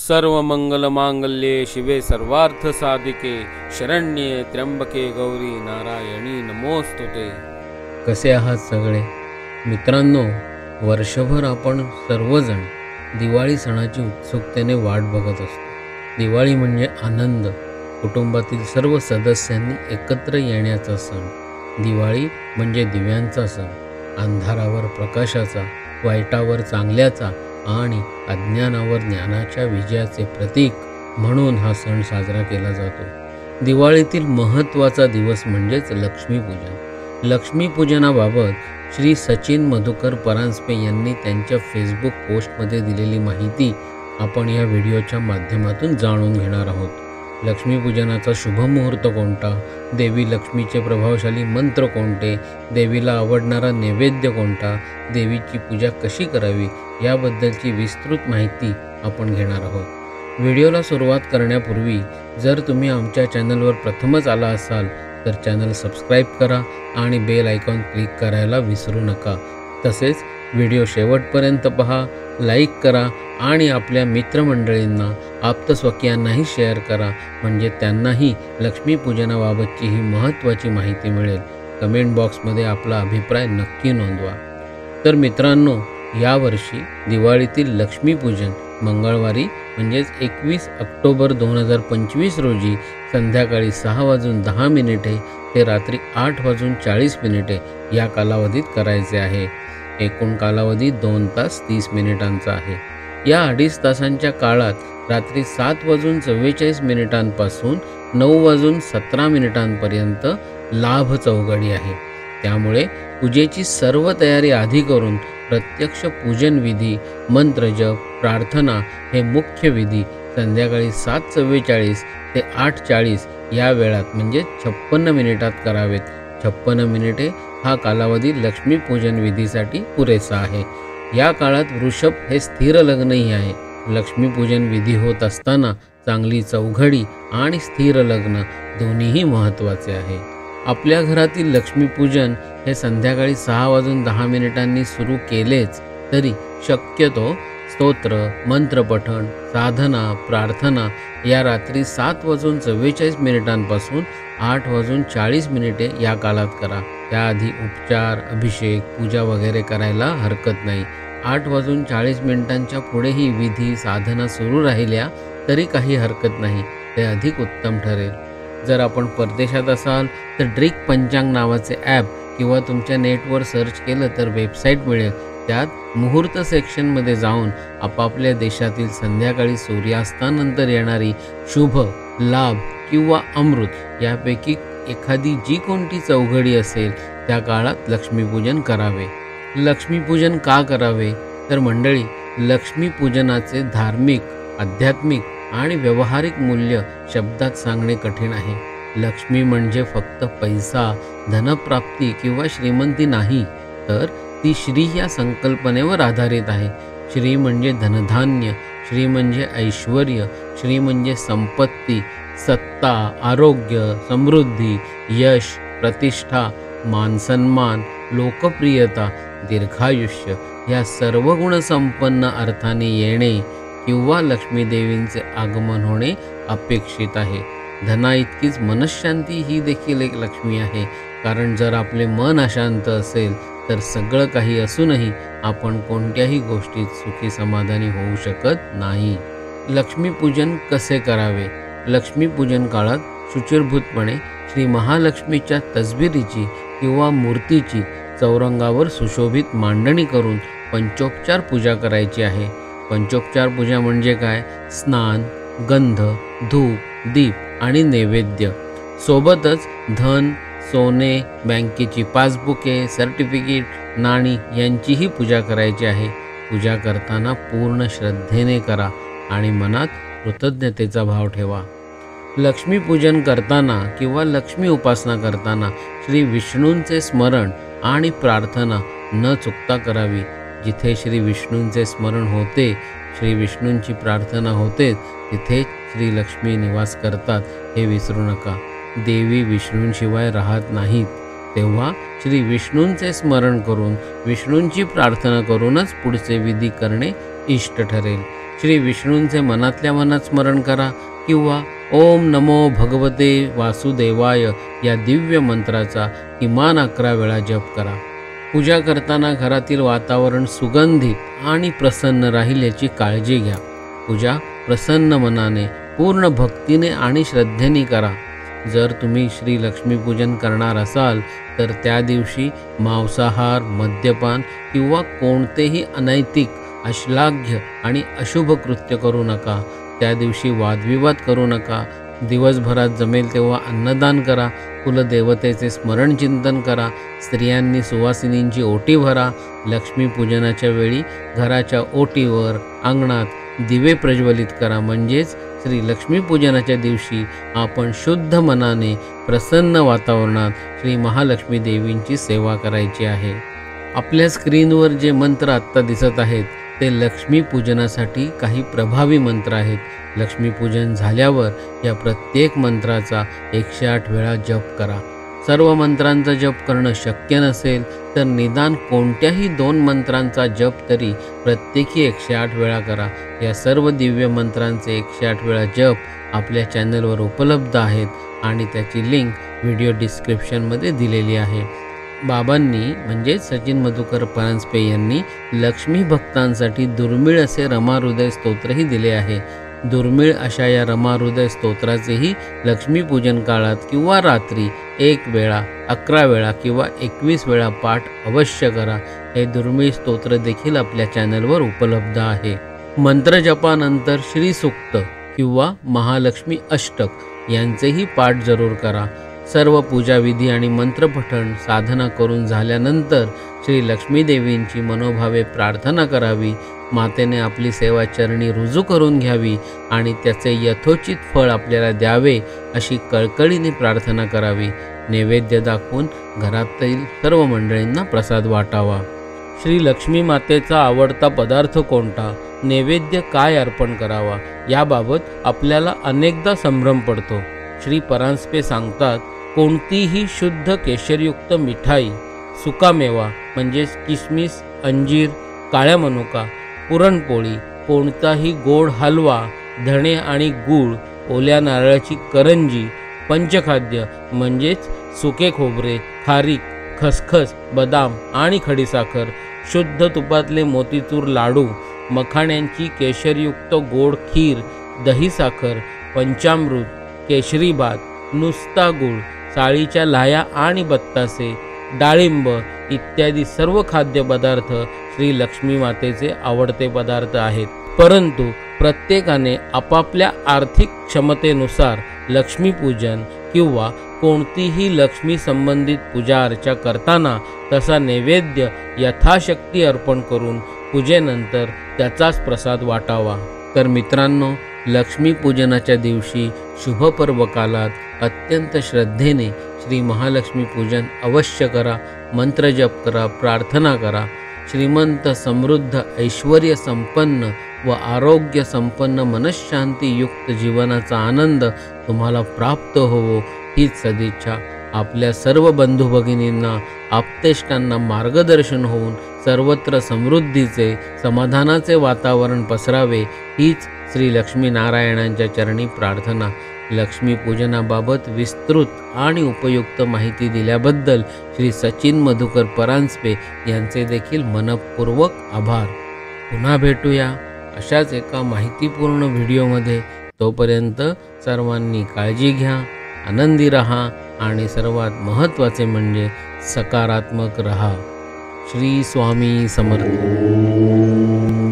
सर्व मंगल मांगल्ये शिवे सर्वार्थ साधिके शरण्ये त्र्यंबके गौरी नारायणी नमोस्तुते। कसे आहात सगळे मित्रांनो? वर्षभर आपण सर्वजण दिवाळी सणाची उत्सुकतेने वाट बघत असतो। दिवाळी म्हणजे आनंद, कुटुंबातील सर्व सदस्यांनी एकत्र येण्याचा सण। दिवाळी म्हणजे दिव्यांचा सण, अंधारावर प्रकाशाचा, वाईटावर चांगल्याचा आणि अज्ञानावर ज्ञानाच्या विजयाचे प्रतीक म्हणून हा सण साजरा केला जातो। दिवाळीतील महत्त्वाचा दिवस म्हणजेच लक्ष्मीपूजन। लक्ष्मीपूजनाबाबत श्री सचिन मधुकर परांजपे यांनी त्यांच्या फेसबुक पोस्टमध्ये दिलेली माहिती आपण या व्हिडिओच्या माध्यमातून जाणून घेणार आहोत। लक्ष्मीपूजनाचा शुभ मुहूर्त कोणता, देवी लक्ष्मीचे प्रभावशाली मंत्र कोणते, देवीला आवडणारा नैवेद्य कोणता, देवीची पूजा कशी करावी याबद्दलची विस्तृत माहिती आपण घेणार आहोत। व्हिडिओला सुरुवात करण्यापूर्वी जर तुम्ही आमच्या चॅनलवर प्रथमच आला असाल तर चॅनल सबस्क्राईब करा आणि बेल आयकॉन क्लिक करायला विसरू नका। तसेच व्हिडिओ शेवटपर्यंत पहा, लाईक करा आणि आपल्या मित्रमंडळींना, आप्तस्वकीयांनाही शेअर करा, म्हणजे त्यांनाही लक्ष्मीपूजनाबाबतची ही महत्त्वाची माहिती मिळेल। कमेंट बॉक्समध्ये आपला अभिप्राय नक्की नोंदवा। तर मित्रांनो, यावर्षी दिवाळीतील लक्ष्मीपूजन मंगळवारी म्हणजेच 21 ऑक्टोबर 2025 रोजी संध्याकाळी 6:10 ते रात्री 8:40 या कालावधीत करायचे आहे। एकूण कालावधी 2 तास 30 मिनिटांचा आहे। या 2.5 तासांच्या काळात रात्री 7:44 पासून 9:17 पर्यंत लाभ चौघडी आहे। त्यामुळे पूजेची सर्व तयारी आधी करून प्रत्यक्ष पूजन विधी, मंत्रजप, प्रार्थना हे मुख्य विधी संध्याकाळी 7:44 ते 8:40 या वेळात म्हणजे 56 मिनिटात करावेत। 56 मिनिटे हा कालावधी लक्ष्मीपूजन विधीसाठी पुरेसा आहे। या काळात वृषभ हे स्थिर लग्नही आहे। लक्ष्मीपूजन विधी होत असताना चांगली चौघडी आणि स्थिर लग्न दोन्हीही महत्त्वाचे आहे। आपल्या घरातील लक्ष्मीपूजन हे संध्याकाळी 6:10 सुरू केलेच तरी शक्यतो स्तोत्र, मंत्रपठण, साधना, प्रार्थना या रात्री 7:44 पासून 8:40 या काळात करा। त्याआधी उपचार, अभिषेक, पूजा वगैरे करायला हरकत नाही। 8:40 पुढेही विधी, साधना सुरू राहिल्या तरी काही हरकत नाही, ते अधिक उत्तम ठरेल। जर आपण परदेशात असाल तर ड्रिक पंचांग नावाचे ॲप किंवा तुमच्या नेटवर सर्च केलं तर वेबसाईट मिळेल। त्यात मुहूर्त सेक्शनमध्ये जाऊन आपापल्या देशातील संध्याकाळी सूर्यास्तानंतर येणारी शुभ, लाभ किंवा अमृत यापैकी एखादी जी कोणती चौघडी असेल त्या काळात लक्ष्मीपूजन करावे। लक्ष्मीपूजन का करावे तर मंडळी, लक्ष्मीपूजनाचे धार्मिक, आध्यात्मिक आणि व्यावहारिक मूल्य शब्दात सांगणे कठीण आहे। लक्ष्मी म्हणजे फक्त पैसा, धनप्राप्ती किंवा श्रीमंती नाही, तर ती श्री या संकल्पनेवर आधारित आहे। श्री म्हणजे धनधान्य, श्री म्हणजे ऐश्वर्य, श्री म्हणजे संपत्ती, सत्ता, आरोग्य, समृद्धी, यश, प्रतिष्ठा, मानसन्मान, लोकप्रियता, दीर्घायुष्य या सर्व गुणसंपन्न अर्थाने येणे किंवा लक्ष्मी देवींचे आगमन होणे अपेक्षित आहे। धना इतकीच मनशांती ही देखील एक लक्ष्मी आहे, कारण जर आपले मन अशांत असेल तर सगळं काही असूनही आपण कोणत्याही गोष्टीत सुखी समाधानी होऊ शकत नाही। लक्ष्मीपूजन कसे करावे? लक्ष्मीपूजन काळात शुचिरभूतपणे श्री महालक्ष्मीच्या तसबिरीची किंवा मूर्तीची चौरंगावर सुशोभित मांडणी करून पंचोपचार पूजा करायची आहे। पंचोपचार पूजा म्हणजे काय? स्नान, गंध, धूप, दीप आणि नैवेद्य सोबतच धन, सोने, बँकेची पासबुके, सर्टिफिकेट, नाणी यांचीही पूजा करायची आहे। पूजा करताना पूर्ण श्रद्धेने करा आणि मनात कृतज्ञतेचा भाव ठेवा। लक्ष्मीपूजन करताना किंवा लक्ष्मी उपासना करताना श्री विष्णूंचे स्मरण आणि प्रार्थना न चुकता करावी। जिथे श्री विष्णूंचे स्मरण होते, श्री विष्णूंची प्रार्थना होते, तिथे श्री लक्ष्मी निवास करतात हे विसरू नका। देवी विष्णूंशिवाय राहत नाहीत, तेव्हा श्री विष्णूंचे स्मरण करून, विष्णूंची प्रार्थना करूनच पुढचे विधी करणे इष्ट ठरेल। श्री विष्णूंचे मनातल्या मनात स्मरण करा किंवा ओम नमो भगवते वासुदेवाय या दिव्य मंत्राचा किमान 11 वेळा जप करा. पूजा करताना घरातील वातावरण सुगंधित आणि प्रसन्न राहील याची काळजी घ्या. पूजा प्रसन्न मनाने, पूर्ण भक्तीने आणि श्रद्धेने करा. जर तुम्ही श्री लक्ष्मीपूजन करणार असाल तर त्या दिवशी मांसाहार, मद्यपान किंवा कोणतेही अनैतिक, अश्लाघ्य आणि अशुभ कृत्य करू नका. त्या दिवशी वादविवाद करू नका. दिवसभरात जमेल तेव्हा अन्नदान करा. कुलदेवतेचे स्मरण चिंतन करा. स्त्रियांनी सुवासिनींची ओटी भरा. लक्ष्मीपूजनाच्या वेळी घराच्या ओटीवर, अंगणात दिवे प्रज्वलित करा. म्हणजेच श्री लक्ष्मीपूजनाच्या दिवशी आपण शुद्ध मनाने, प्रसन्न वातावरणात श्री महालक्ष्मी देवींची सेवा करायची आहे. आपल्या स्क्रीनवर जे मंत्र आत्ता दिसत आहेत ते लक्ष्मीपूजनासाठी काही प्रभावी मंत्र आहेत. लक्ष्मीपूजन झाल्यावर या प्रत्येक मंत्राचा 108 वेळा जप करा. सर्व मंत्रांचा जप करणं शक्य नसेल तर निदान कोणत्याही 2 मंत्रांचा जप तरी प्रत्येकी 108 वेळा करा. या सर्व दिव्य मंत्रांचे 108 वेळा जप आपल्या चॅनलवर उपलब्ध आहेत आणि त्याची लिंक व्हिडिओ डिस्क्रिप्शनमध्ये दिलेली आहे. बाबांनी म्हणजे सचिन मधुकर परांजपे यांनी लक्ष्मी भक्तांसाठी दुर्मिळ असे रमाहृदय स्तोत्रही दिले आहे. दुर्मिळ अशा या रमाहृदय स्तोत्राचेही लक्ष्मीपूजन काळात किंवा रात्री 1 वेळा, 11 वेळा किंवा 21 वेळा पाठ अवश्य करा. हे दुर्मिळ स्तोत्र देखील आपल्या चॅनलवर उपलब्ध आहे. मंत्रजपानंतर श्रीसूक्त किंवा महालक्ष्मी अष्टक यांचेही पाठ जरूर करा. सर्व पूजाविधी आणि मंत्रपठण साधना करून झाल्यानंतर श्री लक्ष्मी देवींची मनोभावे प्रार्थना करावी. मातेने आपली सेवा चरणी रुजू करून घ्यावी आणि त्याचे यथोचित फळ आपल्याला द्यावे अशी कळकळीने प्रार्थना करावी. नैवेद्य दाखवून घरातील सर्व मंडळींना प्रसाद वाटावा. श्री लक्ष्मी मातेचा आवडता पदार्थ कोणता, नैवेद्य काय अर्पण करावा याबाबत आपल्याला अनेकदा संभ्रम पडतो. श्री परांजपे सांगतात, कोणतीही शुद्ध केशरयुक्त मिठाई, सुकामेवा म्हणजेच किशमिश, अंजीर, काळ्या मनुका, पुरणपोळी, कोणताही गोड हलवा, धणे आणि गूळ, ओल्या नारळाची करंजी, पंचखाद्य म्हणजेच सुके खोबरे, खारीक, खसखस, बदाम आणि खडीसाखर, शुद्ध तुपातले मोतीचूर लाडू, मखाण्यांची केशरयुक्त गोड खीर, दही साखर, पंचामृत, केशरी भात, नुसता गूळ, साळीच्या लाह्या आणि बत्तासे, डाळिंब इत्यादी सर्व खाद्यपदार्थ श्री लक्ष्मी मातेचे आवडते पदार्थ आहेत. परंतु प्रत्येकाने आपापल्या आर्थिक क्षमतेनुसार लक्ष्मीपूजन किंवा कोणतीही लक्ष्मी संबंधित पूजा अर्चा करताना तसा नैवेद्य यथाशक्ती अर्पण करून पूजेनंतर त्याचाच प्रसाद वाटावा. तर मित्रांनो, लक्ष्मीपूजनाच्या दिवशी शुभपर्व कालात अत्यंत श्रद्धेने श्री महालक्ष्मी पूजन अवश्य करा. मंत्रजप करा, प्रार्थना करा. श्रीमंत, समृद्ध, ऐश्वर्य संपन्न व आरोग्य संपन्न मनःशांतीयुक्त जीवनाचा आनंद तुम्हाला प्राप्त होवो हीच सदिच्छा. आपल्या सर्व बंधू भगिनींना, आप्तेष्टांना मार्गदर्शन होऊन सर्वत्र समृद्धीचे, समाधानाचे वातावरण पसरावे हीच श्री लक्ष्मी नारायणांच्या चरणी प्रार्थना. लक्ष्मीपूजनाबाबत विस्तृत आणि उपयुक्त माहिती दिल्याबद्दल श्री सचिन मधुकर परांजपे यांचे देखील मनपूर्वक आभार. पुन्हा भेटूया अशाच एका माहितीपूर्ण व्हिडिओमध्ये. तोपर्यंत सर्वांनी काळजी घ्या, आनंदी रहा आणि सर्वात महत्त्वाचे म्हणजे सकारात्मक रहा. श्री स्वामी समर्थ.